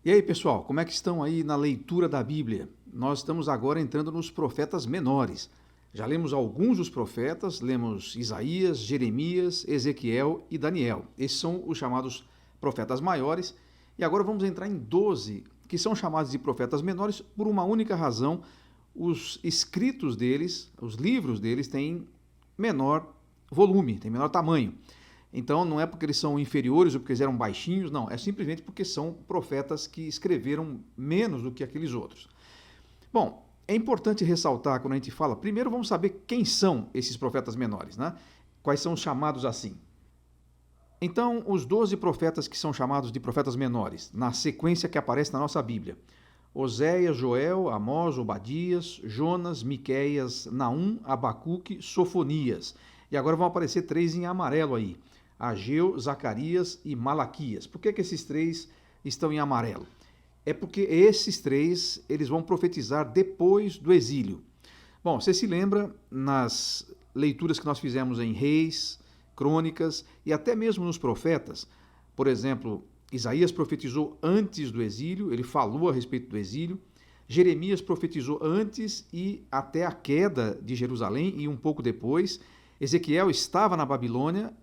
E aí, pessoal, como é que estão aí na leitura da Bíblia? Nós estamos agora entrando nos profetas menores. Já lemos alguns dos profetas, lemos Isaías, Jeremias, Ezequiel e Daniel. Esses são os chamados profetas maiores. E agora vamos entrar em 12, que são chamados de profetas menores por uma única razão. Os escritos deles, os livros deles, têm menor volume, têm menor tamanho. Então não é porque eles são inferiores ou porque eles eram baixinhos, não. É simplesmente porque são profetas que escreveram menos do que aqueles outros. Bom, é importante ressaltar quando a gente fala, primeiro vamos saber quem são esses profetas menores, né? Quais são os chamados assim. Então, os 12 profetas que são chamados de profetas menores, na sequência que aparece na nossa Bíblia. Oséias, Joel, Amós, Obadias, Jonas, Miqueias, Naum, Abacuque, Sofonias. E agora vão aparecer 3 em amarelo aí. Ageu, Zacarias e Malaquias. Por que esses 3 estão em amarelo? É porque esses 3 eles vão profetizar depois do exílio. Bom, você se lembra nas leituras que nós fizemos em Reis, Crônicas e até mesmo nos profetas, por exemplo, Isaías profetizou antes do exílio, ele falou a respeito do exílio. Jeremias profetizou antes e até a queda de Jerusalém e um pouco depois. Ezequiel estava na Babilônia,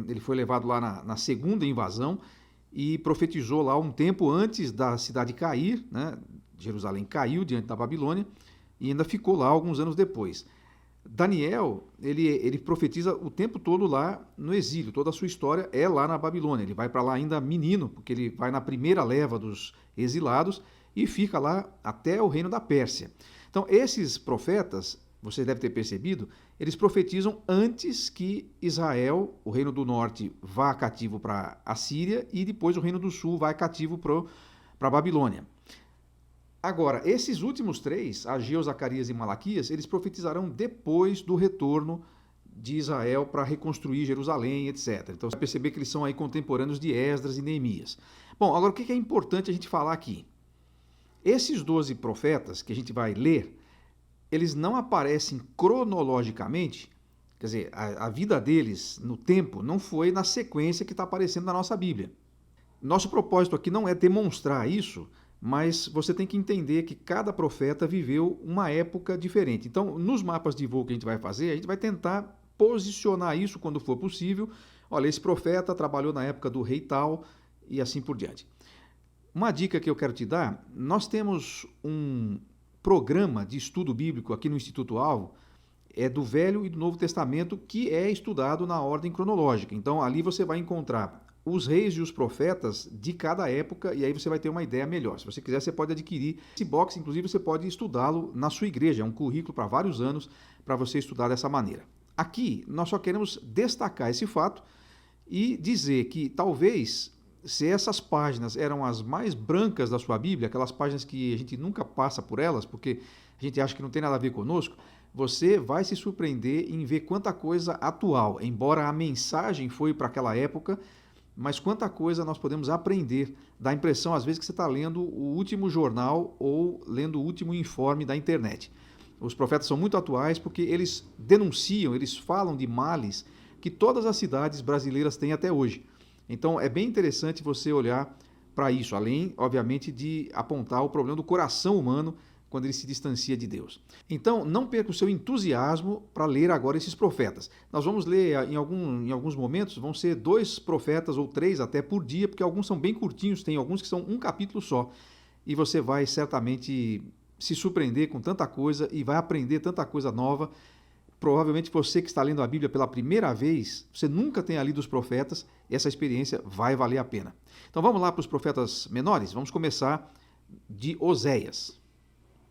ele foi levado lá na segunda invasão e profetizou lá um tempo antes da cidade cair, né? Jerusalém caiu diante da Babilônia e ainda ficou lá alguns anos depois. Daniel, ele profetiza o tempo todo lá no exílio, toda a sua história é lá na Babilônia. Ele vai para lá ainda menino, porque ele vai na primeira leva dos exilados e fica lá até o reino da Pérsia. Então, esses profetas, você deve ter percebido, eles profetizam antes que Israel, o reino do norte, vá cativo para a Síria e depois o reino do sul vai cativo para a Babilônia. Agora, esses últimos 3, Ageu, Zacarias e Malaquias, eles profetizarão depois do retorno de Israel para reconstruir Jerusalém, etc. Então, você vai perceber que eles são aí contemporâneos de Esdras e Neemias. Bom, agora o que é importante a gente falar aqui? Esses 12 profetas que a gente vai ler, eles não aparecem cronologicamente, quer dizer, a vida deles no tempo não foi na sequência que está aparecendo na nossa Bíblia. Nosso propósito aqui não é demonstrar isso, mas você tem que entender que cada profeta viveu uma época diferente. Então, nos mapas de voo que a gente vai fazer, a gente vai tentar posicionar isso quando for possível. Olha, esse profeta trabalhou na época do rei tal e assim por diante. Uma dica que eu quero te dar, nós temos um programa de estudo bíblico aqui no Instituto Alvo, é do Velho e do Novo Testamento, que é estudado na ordem cronológica. Então, ali você vai encontrar os reis e os profetas de cada época, e aí você vai ter uma ideia melhor. Se você quiser, você pode adquirir esse box, inclusive você pode estudá-lo na sua igreja, é um currículo para vários anos para você estudar dessa maneira. Aqui, nós só queremos destacar esse fato e dizer que talvez, se essas páginas eram as mais brancas da sua Bíblia, aquelas páginas que a gente nunca passa por elas, porque a gente acha que não tem nada a ver conosco, você vai se surpreender em ver quanta coisa atual, embora a mensagem foi para aquela época, mas quanta coisa nós podemos aprender. Dá a impressão, às vezes, que você está lendo o último jornal ou lendo o último informe da internet. Os profetas são muito atuais porque eles denunciam, eles falam de males que todas as cidades brasileiras têm até hoje. Então, é bem interessante você olhar para isso, além, obviamente, de apontar o problema do coração humano quando ele se distancia de Deus. Então, não perca o seu entusiasmo para ler agora esses profetas. Nós vamos ler, em alguns momentos, vão ser 2 profetas ou 3 até por dia, porque alguns são bem curtinhos, tem alguns que são um capítulo só. E você vai certamente se surpreender com tanta coisa e vai aprender tanta coisa nova. Provavelmente você que está lendo a Bíblia pela primeira vez, você nunca tenha lido os profetas, essa experiência vai valer a pena. Então vamos lá para os profetas menores? Vamos começar de Oséias.